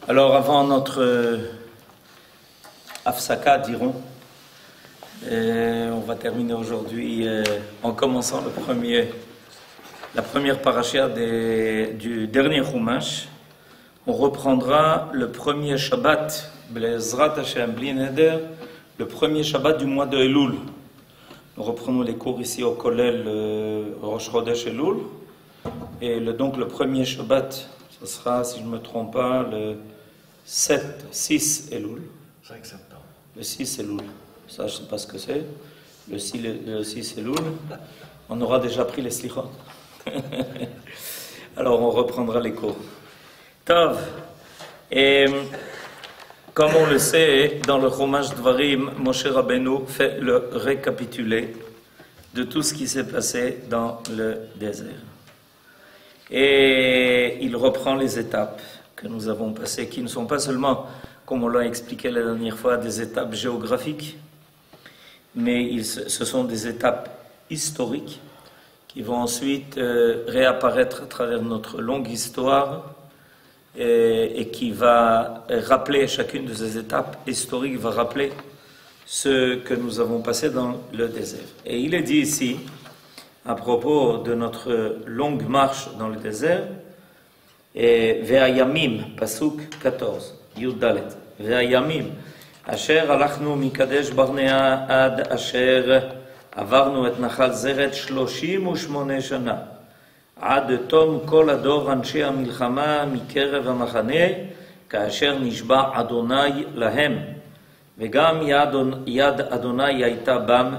Alors, avant notre Afsaka, dirons, on va terminer aujourd'hui en commençant la première paracha du dernier Chumash. On reprendra le premier Shabbat, B'ezrat Hashem, Bli Neder, le premier Shabbat du mois de Elul. Nous reprenons les cours ici au Kollel Rosh Chodesh Elul. Et donc le premier Shabbat, ce sera, si je ne me trompe pas, le 6 Elul. 5 septembre. Le 6 Elul. Ça, je ne sais pas ce que c'est. Le 6 Elul. On aura déjà pris les slichot. Alors, on reprendra les cours. Tov. Et comme on le sait, dans le Chumash Dvarim, Moshe Rabbeinu fait le récapitulé de tout ce qui s'est passé dans le désert. Et il reprend les étapes que nous avons passées, qui ne sont pas seulement, comme on l'a expliqué la dernière fois, des étapes géographiques, mais ce sont des étapes historiques qui vont ensuite réapparaître à travers notre longue histoire et qui va rappeler, chacune de ces étapes historiques va rappeler ce que nous avons passé dans le désert. Et il est dit ici, à propos de notre longue marche dans le désert, et Ve'ayamim, pasuk 14, Yud Dalet, Ve'ayamim, Asher alachnu mikadesh barnea ad asher avarnu et nachal zeret 38 shana, ad tom kol ador anshe המלחמה מקרב המחנה, כאשר נשבע אדוני להם, וגם יד אדוני הייתה בם,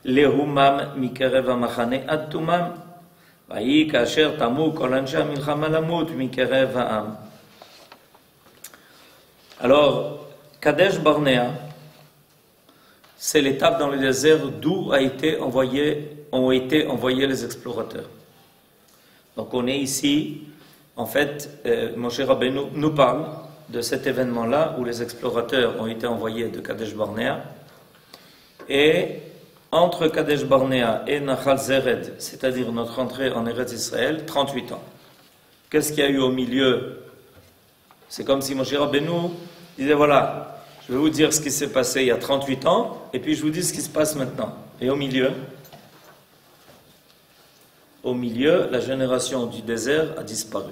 להומם מקרב המחנה עד תומם, ויהי כאשר תמו כל אנשי המלחמה למות מקרב העם. Alors, Kadesh Barnea, c'est l'étape dans le désert d'où ont été envoyés les explorateurs. Donc on est ici, en fait, Moshe Rabbeinu nous parle de cet événement-là où les explorateurs ont été envoyés de Kadesh Barnea, et entre Kadesh Barnea et Nachal Zered, c'est-à-dire notre entrée en Eretz Israël, 38 ans. Qu'est-ce qu'il y a eu au milieu? C'est comme si Moshe Rabbeinu disait, voilà, je vais vous dire ce qui s'est passé il y a 38 ans, et puis je vous dis ce qui se passe maintenant. Et au milieu, la génération du désert a disparu.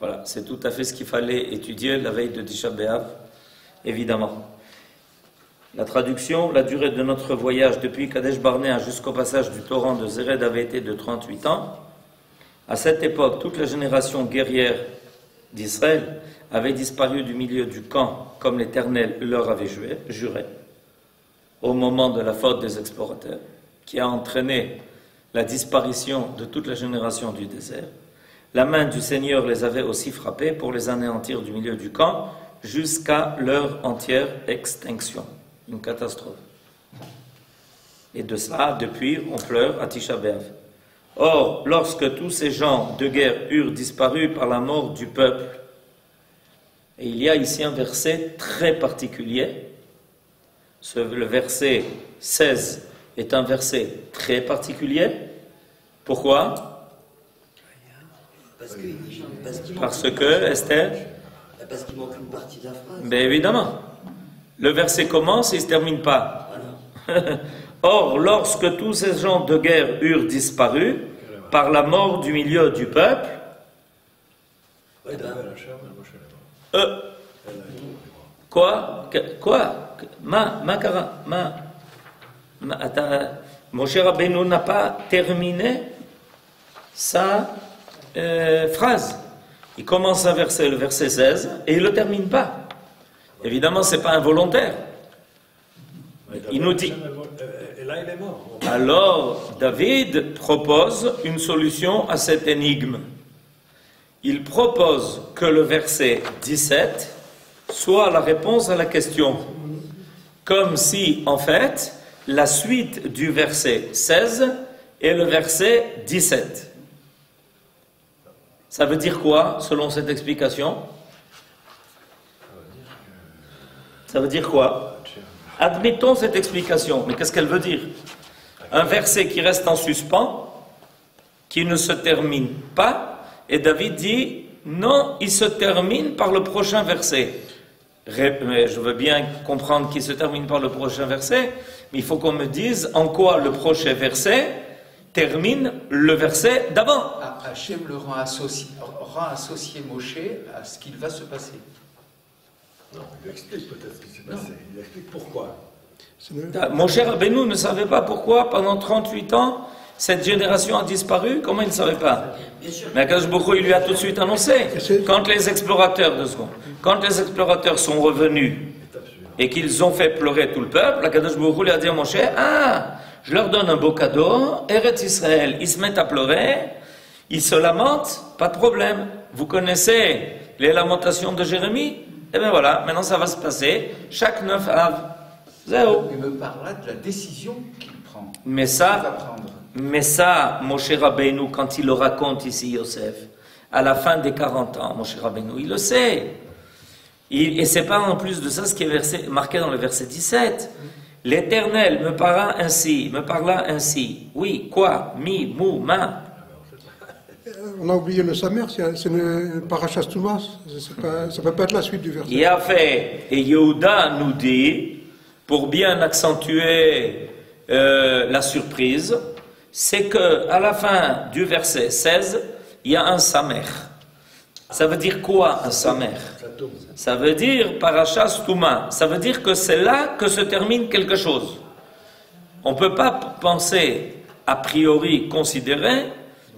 Voilà, c'est tout à fait ce qu'il fallait étudier la veille de Tisha B'Av, évidemment. La traduction, la durée de notre voyage depuis Kadesh Barnea jusqu'au passage du torrent de Zered avait été de 38 ans. À cette époque, toute la génération guerrière d'Israël avait disparu du milieu du camp, comme l'Éternel leur avait juré, au moment de la faute des explorateurs, qui a entraîné la disparition de toute la génération du désert. La main du Seigneur les avait aussi frappés pour les anéantir du milieu du camp jusqu'à leur entière extinction. Une catastrophe. Et de cela, depuis, on pleure à Tisha B'Av. Or, lorsque tous ces gens de guerre eurent disparu par la mort du peuple, et il y a ici un verset très particulier, le verset 16 est un verset très particulier. Pourquoi? Parce que, Esther? Parce qu'il manque une partie de la phrase. Bien évidemment. Le verset commence et il ne se termine pas. Or, lorsque tous ces gens de guerre eurent disparu par la mort du milieu du peuple, quoi? Moshe Rabbeinu n'a pas terminé sa phrase. Il commence un verset, le verset 16, et il ne le termine pas. Évidemment, ce n'est pas involontaire. Il nous dit. Et là, il est mort. Alors, David propose une solution à cette énigme. Il propose que le verset 17 soit la réponse à la question. Comme si, en fait, la suite du verset 16 est le verset 17. Ça veut dire quoi, selon cette explication? Ça veut dire quoi? Admettons cette explication, mais qu'est-ce qu'elle veut dire? Un verset qui reste en suspens, qui ne se termine pas, et David dit, Non, il se termine par le prochain verset. Mais je veux bien comprendre qu'il se termine par le prochain verset, mais il faut qu'on me dise en quoi le prochain verset termine le verset d'avant. Hachem le rend associé Moshe à ce qu'il va se passer. Non, il explique peut-être ce qui s'est passé. Il explique pourquoi. Mon cher Rabbeinu ne savait pas pourquoi pendant 38 ans cette génération a disparu. Comment il ne savait pas? Mais Akadosh Baruch Hu, il lui a tout de suite annoncé. Quand les explorateurs, quand les explorateurs sont revenus et qu'ils ont fait pleurer tout le peuple, Akadosh Baruch Hu lui a dit à Moshe, je leur donne un beau cadeau, Eretz Israël, ils se mettent à pleurer, ils se lamentent, pas de problème. Vous connaissez les lamentations de Jérémie? Eh bien voilà, maintenant ça va se passer, chaque 9 Av, zéro. Il me parle là de la décision qu'il prend. Mais ça, Moshe Rabbeinu, quand il le raconte ici, Yosef, à la fin des 40 ans, Moshe Rabbeinu, il le sait. Et c'est pas en plus de ça ce qui est marqué dans le verset 17. L'Éternel me parla ainsi. Oui, quoi? Mi, mou, ma. On a oublié le Samer, c'est une parachas Touma, ça ne peut pas être la suite du verset. Il a fait, et Yehuda nous dit, pour bien accentuer la surprise, c'est que à la fin du verset 16, il y a un Samer. Ça veut dire quoi un Samer? Ça veut dire parachas Touma. Ça veut dire que c'est là que se termine quelque chose. On ne peut pas penser, a priori, considérer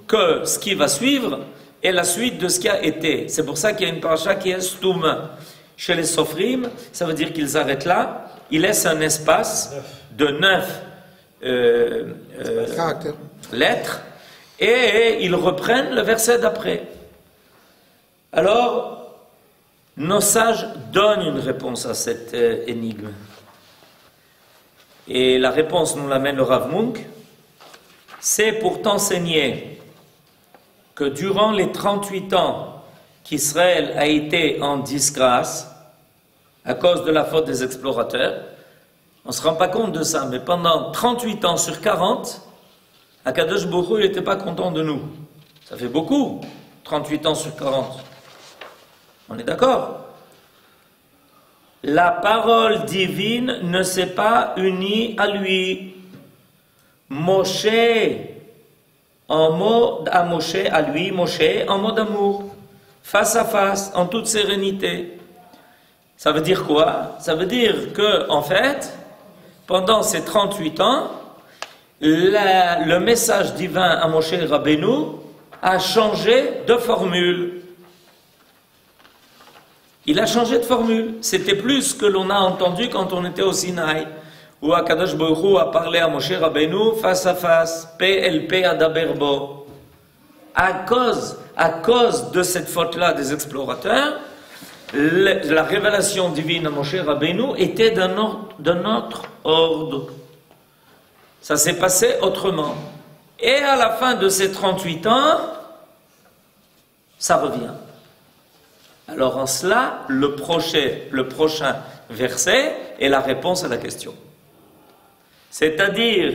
que ce qui va suivre est la suite de ce qui a été. C'est pour ça qu'il y a une paracha qui est Stouma. Chez les Sofrim, ça veut dire qu'ils arrêtent là, ils laissent un espace de 9 lettres et ils reprennent le verset d'après. Alors, nos sages donnent une réponse à cette énigme. Et la réponse nous l'amène le Rav Munk, c'est pour t'enseigner que durant les 38 ans qu'Israël a été en disgrâce à cause de la faute des explorateurs, on ne se rend pas compte de ça, mais pendant 38 ans sur 40, Akadosh Baruch Hu n'était pas content de nous. Ça fait beaucoup, 38 ans sur 40. On est d'accord? La parole divine ne s'est pas unie à lui. Moshe, à lui, Moshe, en mode amour, face à face, en toute sérénité. Ça veut dire quoi? Ça veut dire que, en fait, pendant ces 38 ans, le message divin à Moshe Rabbeinu a changé de formule. Il a changé de formule. C'était plus ce que l'on a entendu quand on était au Sinaï, où Akadosh Baruch Hu a parlé à Moshe Rabbeinu face à face, PLP Adaberbo. À cause de cette faute-là des explorateurs, la révélation divine à Moshe Rabbeinu était d'un autre ordre. Ça s'est passé autrement. Et à la fin de ces 38 ans, ça revient. Alors en cela, le prochain verset est la réponse à la question. C'est-à-dire,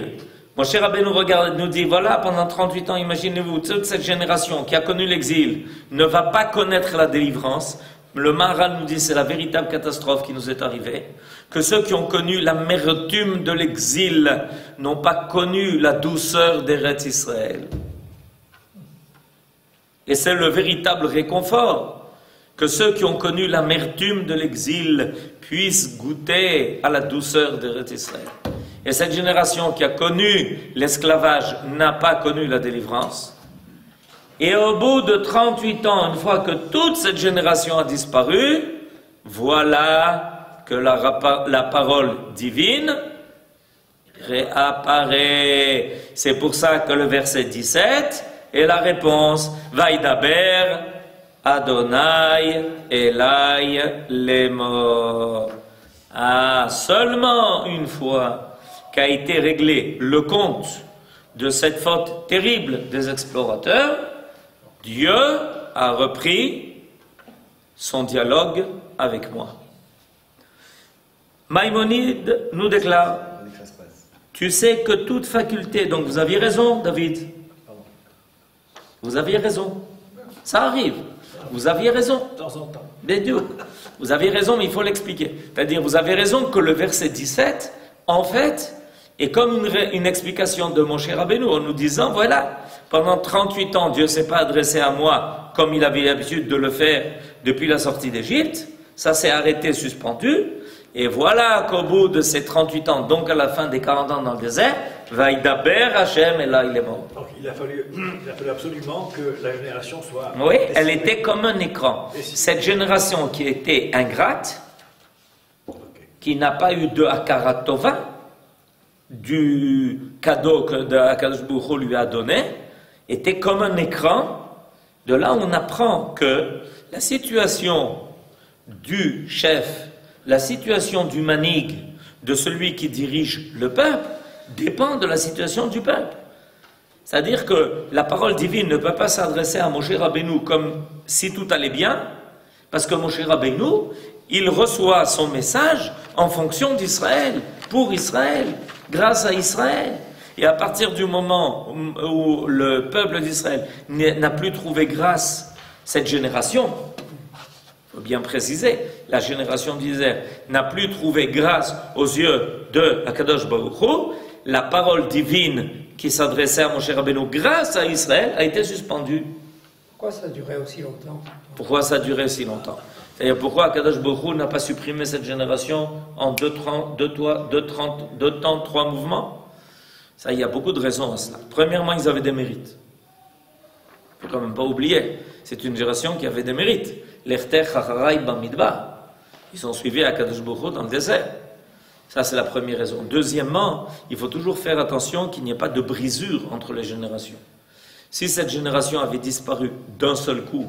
Moshe Rabbeinu nous dit, voilà, pendant 38 ans, imaginez-vous, toute cette génération qui a connu l'exil ne va pas connaître la délivrance. Le Maharal nous dit, c'est la véritable catastrophe qui nous est arrivée. Que ceux qui ont connu l'amertume de l'exil n'ont pas connu la douceur d'Eretz Israël. Et c'est le véritable réconfort. Que ceux qui ont connu l'amertume de l'exil puissent goûter à la douceur d'Eretz Israël. Et cette génération qui a connu l'esclavage n'a pas connu la délivrance. Et au bout de 38 ans, une fois que toute cette génération a disparu, voilà que la parole divine réapparaît. C'est pour ça que le verset 17 est la réponse. Vaïdaber Adonai Elai Lemo. Seulement une fois qu'a été réglé le compte de cette faute terrible des explorateurs, Dieu a repris son dialogue avec moi. Maïmonide nous déclare, tu sais que toute faculté, donc vous aviez raison David, vous aviez raison, ça arrive. Vous aviez raison. De temps en temps. Mais Dieu, vous avez raison, mais il faut l'expliquer. C'est-à-dire, vous avez raison que le verset 17, en fait, est comme une explication de Moshe Rabbeinu, en nous disant, voilà, pendant 38 ans, Dieu ne s'est pas adressé à moi comme il avait l'habitude de le faire depuis la sortie d'Égypte. Ça s'est arrêté, suspendu. Et voilà qu'au bout de ces 38 ans, donc à la fin des 40 ans dans le désert, Vaïdaber Hachem, et là il est mort. Donc il a fallu absolument que la génération soit... Oui, elle était comme un écran. Cette génération qui était ingrate, qui n'a pas eu de Hakarat Tova, du cadeau que Akadosh Baruch Hu lui a donné, était comme un écran. De là, on apprend que la situation du chef, la situation du manig, de celui qui dirige le peuple, dépend de la situation du peuple. C'est-à-dire que la parole divine ne peut pas s'adresser à Moshe Rabbeinu comme si tout allait bien, parce que Moshe Rabbeinu, il reçoit son message en fonction d'Israël, pour Israël, grâce à Israël. Et à partir du moment où le peuple d'Israël n'a plus trouvé grâce, cette génération, il faut bien préciser, la génération d'Israël n'a plus trouvé grâce aux yeux de Akadosh Baruch Hu, la parole divine qui s'adressait à Moshe Rabbeinu grâce à Israël a été suspendue. Pourquoi ça a duré aussi longtemps? Pourquoi ça a duré aussi longtemps? C'est-à-dire pourquoi Akadosh Baruch Hu n'a pas supprimé cette génération en deux temps, 3 mouvements? Ça, il y a beaucoup de raisons à cela. Premièrement, ils avaient des mérites. Il ne faut quand même pas oublier. C'est une génération qui avait des mérites. L'Echter Chacharai Bamidbar. Ils ont suivi Akadosh Baruch Hu dans le désert. Ça, c'est la première raison. Deuxièmement, il faut toujours faire attention qu'il n'y ait pas de brisure entre les générations. Si cette génération avait disparu d'un seul coup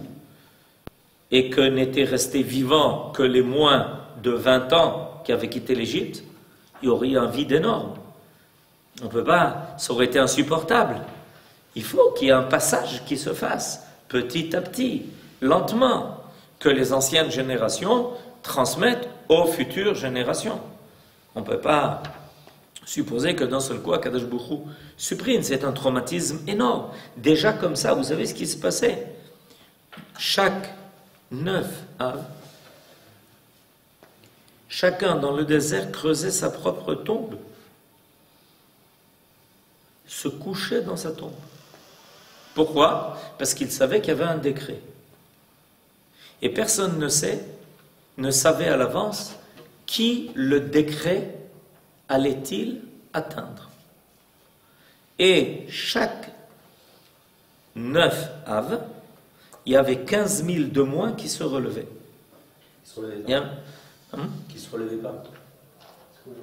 et que n'étaient restés vivants que les moins de 20 ans qui avaient quitté l'Égypte, il y aurait eu un vide énorme. On ne peut pas, ça aurait été insupportable. Il faut qu'il y ait un passage qui se fasse, petit à petit, lentement, que les anciennes générations transmettent aux futures générations. On ne peut pas supposer que d'un seul coup, Akadosh Baruch Hu supprime. C'est un traumatisme énorme. Déjà comme ça, vous savez ce qui se passait. Chaque 9 Av, chacun dans le désert creusait sa propre tombe, se couchait dans sa tombe. Pourquoi? Parce qu'il savait qu'il y avait un décret. Et personne ne savait à l'avance qui le décret allait-il atteindre. Et chaque 9 Av, il y avait 15 000 de moins qui se relevaient. Qui se relevaient pas.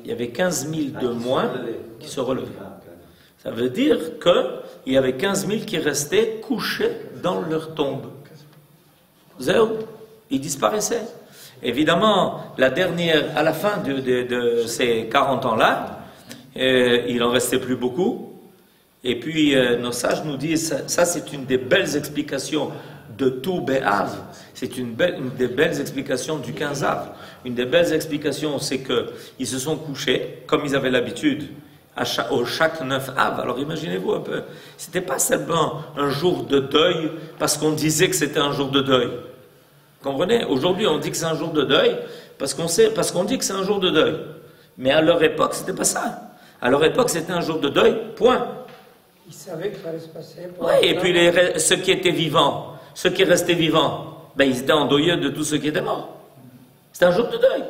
Il y avait 15 000 de moins qui se relevaient. Ça veut dire qu'il y avait 15 000 qui restaient couchés dans leur tombe. Zéro. Ils disparaissaient. Évidemment, la dernière, à la fin de ces 40 ans-là, il en restait plus beaucoup. Et puis, nos sages nous disent, ça c'est une des belles explications de tout Bé'av. C'est une des belles explications du 15 Av. Une des belles explications, c'est qu'ils se sont couchés, comme ils avaient l'habitude, chaque 9 Av. Alors imaginez-vous un peu, c'était pas seulement un jour de deuil, parce qu'on disait que c'était un jour de deuil. Vous comprenez? Aujourd'hui, on dit que c'est un jour de deuil, parce qu'on dit que c'est un jour de deuil. Mais à leur époque, c'était pas ça. À leur époque, c'était un jour de deuil, point. Ils savaient qu'il fallait se passer. Oui, et puis ceux qui étaient vivants, ceux qui restaient vivants, ben, ils étaient endeuillés de tous ceux qui étaient morts. C'était un jour de deuil.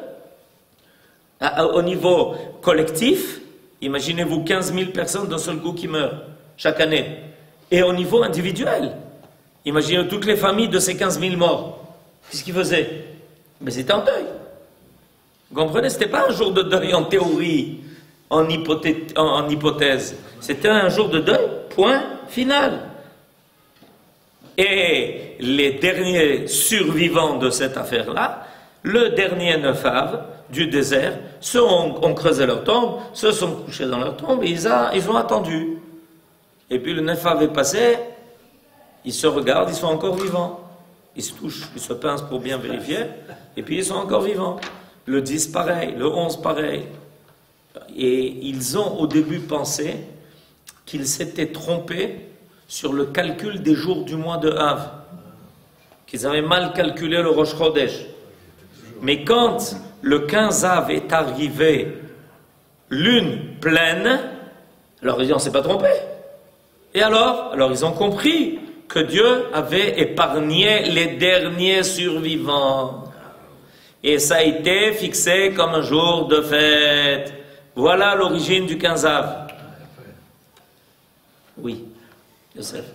Au niveau collectif, imaginez-vous 15 000 personnes d'un seul coup qui meurent chaque année. Et au niveau individuel, imaginez toutes les familles de ces 15 000 morts. Qu'est-ce qu'ils faisaient? Mais c'était en deuil. Vous comprenez? Ce n'était pas un jour de deuil en théorie, en hypothèse. C'était un jour de deuil, point final. Et les derniers survivants de cette affaire-là, le dernier 9 Av du désert, ceux ont creusé leur tombe, ceux sont couchés dans leur tombe et ils ont attendu. Et puis le 9 Av est passé, ils se regardent, ils sont encore vivants. Ils se touchent, ils se pincent pour bien vérifier, et puis ils sont encore vivants. Le 10 pareil, le 11 pareil. Et ils ont au début pensé qu'ils s'étaient trompés sur le calcul des jours du mois de Av. qu'ils avaient mal calculé le Rosh Chodesh. Mais quand le 15 Av est arrivé, lune pleine, alors ils disent on ne s'est pas trompé. Et alors ils ont compris que Dieu avait épargné les derniers survivants. Et ça a été fixé comme un jour de fête. Voilà l'origine du 15 Av. Oui, Yosef.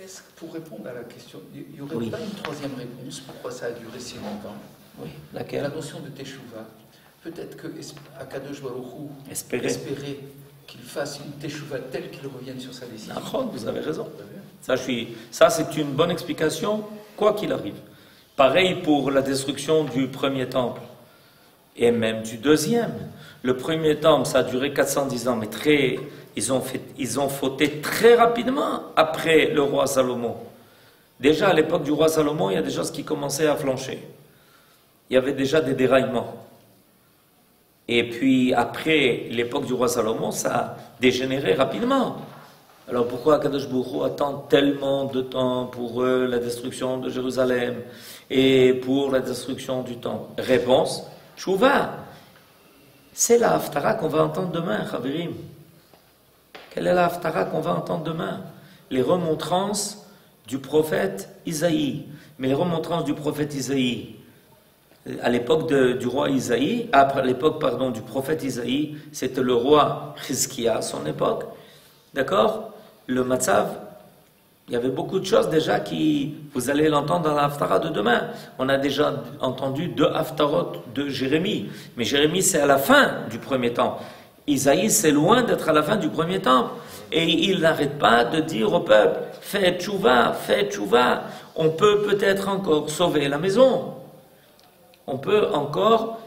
Est-ce que pour répondre à la question, il n'y aurait Oui. pas une troisième réponse? Pourquoi ça a duré si longtemps? Oui, La laquelle? notion de Teshuvah. Peut-être que Akadosh Baruch Hu Espérer. qu'il fasse une Teshuvah telle qu'il revienne sur sa décision. Nachon, vous avez raison. Ça, c'est une bonne explication, quoi qu'il arrive. Pareil pour la destruction du premier temple, et même du deuxième. Le premier temple, ça a duré 410 ans, mais ils ont fauté très rapidement après le roi Salomon. Déjà à l'époque du roi Salomon, il y a des choses qui commençaient à flancher. Il y avait déjà des déraillements. Et puis après l'époque du roi Salomon, ça a dégénéré rapidement. Alors pourquoi Akadosh Baruch Hu attend tellement de temps pour la destruction de Jérusalem et pour la destruction du temple? Réponse, Tchouva. C'est la Haftara qu'on va entendre demain, Chavirim. Quelle est la Haftara qu'on va entendre demain? Les remontrances du prophète Isaïe. Mais les remontrances du prophète Isaïe, à l'époque du roi Isaïe, à l'époque, pardon, du prophète Isaïe, c'était le roi Chizkia à son époque. D'accord? Le Matzav, il y avait beaucoup de choses déjà qui, vous allez l'entendre dans la Haftara de demain. On a déjà entendu 2 Haftarot de Jérémie. Mais Jérémie, c'est à la fin du premier temps. Isaïe, c'est loin d'être à la fin du premier temps. Et il n'arrête pas de dire au peuple, faites tchouva, on peut peut-être encore sauver la maison. On peut encore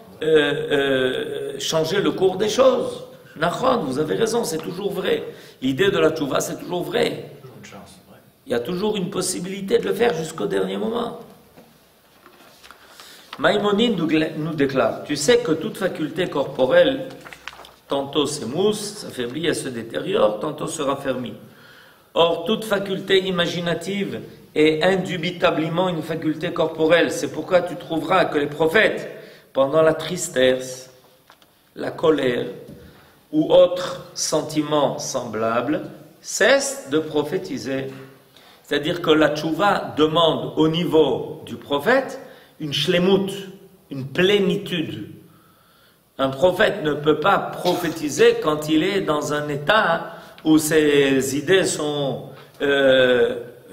changer le cours des choses. Nachon, vous avez raison, c'est toujours vrai. L'idée de la tchouva, c'est toujours vrai. Il y a toujours une possibilité de le faire jusqu'au dernier moment. Maïmonide nous déclare, tu sais que toute faculté corporelle, tantôt s'émousse, s'affaiblit, elle se détériore, tantôt se raffermit. Or, toute faculté imaginative est indubitablement une faculté corporelle. C'est pourquoi tu trouveras que les prophètes, pendant la tristesse, la colère ou autres sentiments semblables, cessent de prophétiser. C'est-à-dire que la tchouva demande au niveau du prophète une shlemut, une plénitude. Un prophète ne peut pas prophétiser quand il est dans un état où ses idées sont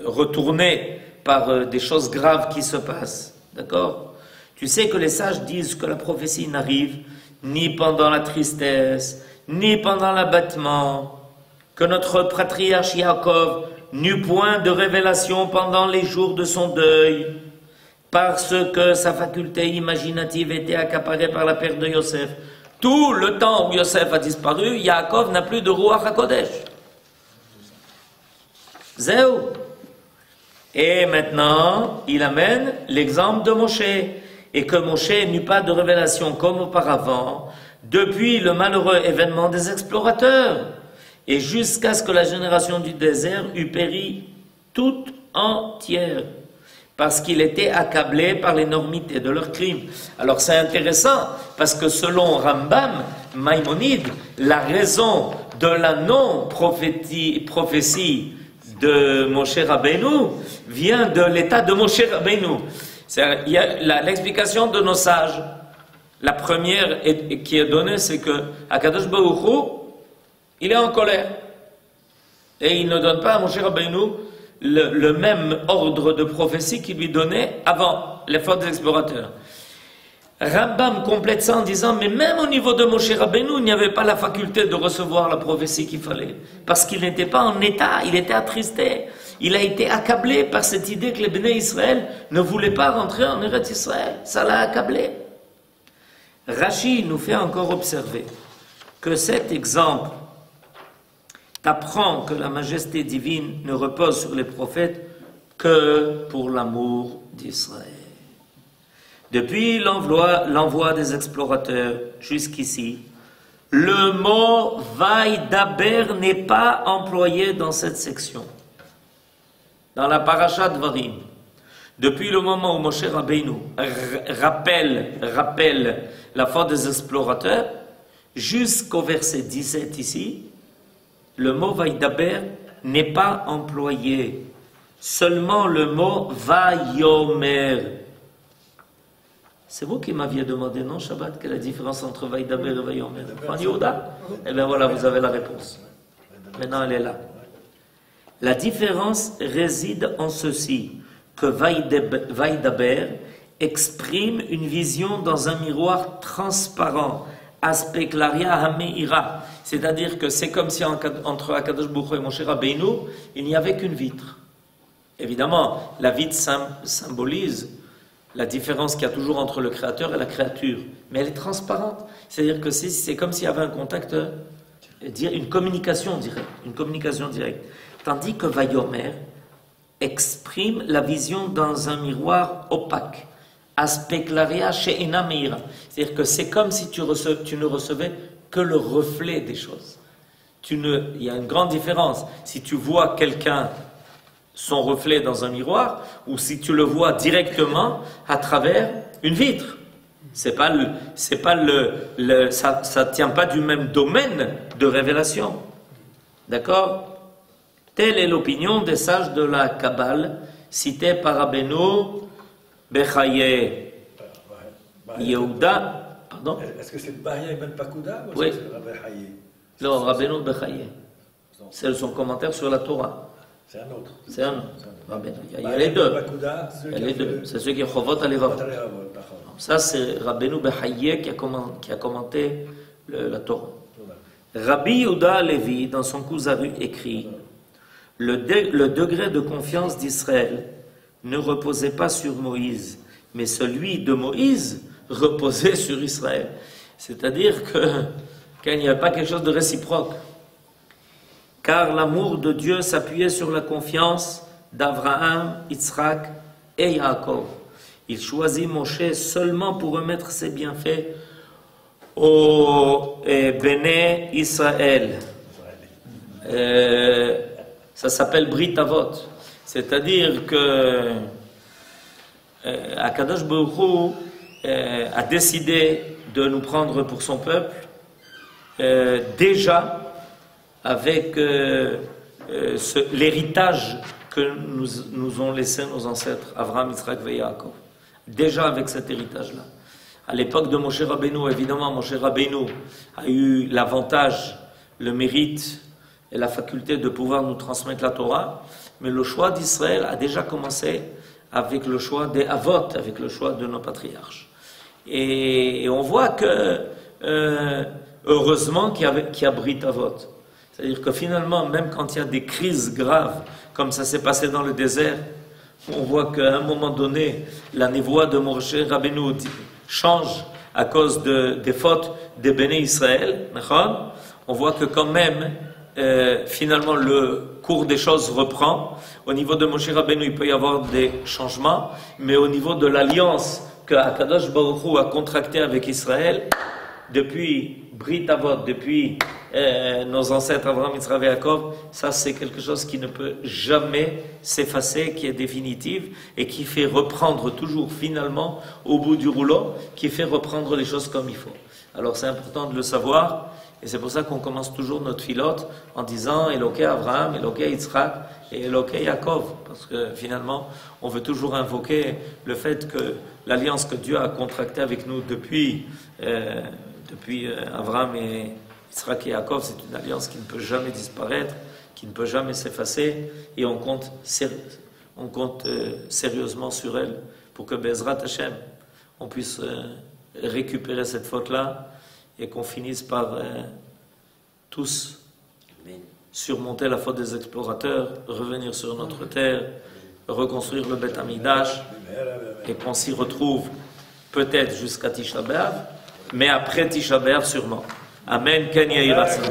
retournées par des choses graves qui se passent. D'accord? Tu sais que les sages disent que la prophétie n'arrive ni pendant la tristesse, ni pendant l'abattement, que notre patriarche Yaakov n'eut point de révélation pendant les jours de son deuil, parce que sa faculté imaginative était accaparée par la perte de Yosef. Tout le temps où Yosef a disparu, Yaakov n'a plus de Ruach HaKodesh. Zéou. Et maintenant, il amène l'exemple de Moshe, et que Moshe n'eut pas de révélation comme auparavant, depuis le malheureux événement des explorateurs, et jusqu'à ce que la génération du désert eût péri toute entière, parce qu'il était accablé par l'énormité de leurs crimes. Alors c'est intéressant, parce que selon Rambam, Maïmonide, la raison de la non-prophétie de Moshe Rabbeinu vient de l'état de Moshe Rabbeinu. Il y a l'explication de nos sages. La première qui est donnée, c'est que Akadosh Baruch Hu, il est en colère. Et il ne donne pas à Moshe Rabbeinu le même ordre de prophétie qu'il lui donnait avant l'effort des explorateurs. Rambam complète ça en disant, mais même au niveau de Moshe Rabbeinu, il n'y avait pas la faculté de recevoir la prophétie qu'il fallait. Parce qu'il n'était pas en état, il était attristé. Il a été accablé par cette idée que les Béné Israël ne voulaient pas rentrer en Eretz Israël. Ça l'a accablé. Rashi nous fait encore observer que cet exemple t'apprend que la majesté divine ne repose sur les prophètes que pour l'amour d'Israël. Depuis l'envoi des explorateurs jusqu'ici, le mot Vaïdaber n'est pas employé dans cette section. Dans la paracha Dvarim, Depuis le moment où Moshe Rabbeinu rappelle la faute des explorateurs, jusqu'au verset 17 ici, le mot Vaïdaber n'est pas employé. Seulement le mot Vayomer. C'est vous qui m'aviez demandé, non, Shabbat, quelle est la différence entre Vaïdaber et Vayomer? En Yehuda? Eh bien voilà, vous avez la réponse. Maintenant, elle est là. La différence réside en ceci, que Vaïdaber exprime une vision dans un miroir transparent, aspect claria hameira. C'est-à-dire que c'est comme si entre Akadosh Baruch Hu et Moshe Rabbeinu, il n'y avait qu'une vitre. Évidemment, la vitre symbolise la différence qu'il y a toujours entre le créateur et la créature, mais elle est transparente. C'est-à-dire que c'est comme s'il y avait un contact, une communication directe. Tandis que Vayomer exprime la vision dans un miroir opaque, aspect claria she'ena meira. C'est-à-dire que c'est comme si tu ne recevais que le reflet des choses. Il y a une grande différence. Si tu vois quelqu'un, son reflet dans un miroir, ou si tu le vois directement à travers une vitre. Ça tient pas du même domaine de révélation. D'accord? Telle est l'opinion des sages de la Kabbale, citée par Rabbeinu Bechaye Yehuda. Pardon? Est-ce que c'est Bahia Ibn Pakuda ou oui. c'est Bechaye? Non, Rabbeinu Bechaye. C'est son commentaire sur la Torah. C'est un autre. C'est un. Il y a les deux. Il y a les deux. C'est ceux qui chovot à l'Evavot. Ça, c'est Rabbeinu Bechaye qui a commenté la Torah. Rabbi Yehuda Levi, dans son Kuzari, écrit: le degré de confiance d'Israël ne reposait pas sur Moïse, mais celui de Moïse reposait sur Israël. C'est-à-dire qu'il n'y avait pas quelque chose de réciproque. Car l'amour de Dieu s'appuyait sur la confiance d'Abraham, Yitzhak et Yaakov. Il choisit Moshe seulement pour remettre ses bienfaits au Béné Israël. Ça s'appelle Brit Avot. C'est-à-dire que Akadosh Baruch Hu a décidé de nous prendre pour son peuple déjà avec l'héritage que nous ont laissé nos ancêtres, Avraham, Yitzhak et Yaakov. Déjà avec cet héritage-là. À l'époque de Moshe Rabbeinu, évidemment, Moshe Rabbeinu a eu l'avantage, le mérite et la faculté de pouvoir nous transmettre la Torah, mais le choix d'Israël a déjà commencé avec le choix des Avot, avec le choix de nos patriarches. Et on voit que, heureusement qu'il y a Brit Avot. C'est-à-dire que finalement, même quand il y a des crises graves, comme ça s'est passé dans le désert, on voit qu'à un moment donné, la névoie de Moshe Rabbeinu change à cause des fautes des Béné Israël. On voit que quand même, finalement, le cours des choses reprend. Au niveau de Moshe Rabbeinu, il peut y avoir des changements, mais au niveau de l'alliance que Akadosh Baruch Hu a contractée avec Israël, depuis Brit Avot, depuis nos ancêtres Avraham, Yitzhak et Yaakov, ça c'est quelque chose qui ne peut jamais s'effacer, qui est définitive et qui fait reprendre toujours finalement au bout du rouleau, qui fait reprendre les choses comme il faut. Alors c'est important de le savoir et c'est pour ça qu'on commence toujours notre filote en disant Eloké Avraham, Eloké Yitzhak et Eloké Yaakov, parce que finalement on veut toujours invoquer le fait que l'alliance que Dieu a contractée avec nous depuis Avraham et Yitzhak et Yaakov, c'est une alliance qui ne peut jamais disparaître, qui ne peut jamais s'effacer, et on compte sérieusement sur elle pour que Bezrat Hashem, on puisse récupérer cette faute-là et qu'on finisse par tous surmonter la faute des explorateurs, revenir sur notre terre, reconstruire le Beth Amikdash, et qu'on s'y retrouve peut-être jusqu'à Tisha B'Av, mais après Tisha B'Av sûrement. Amen. Ken Yehi Ratzon.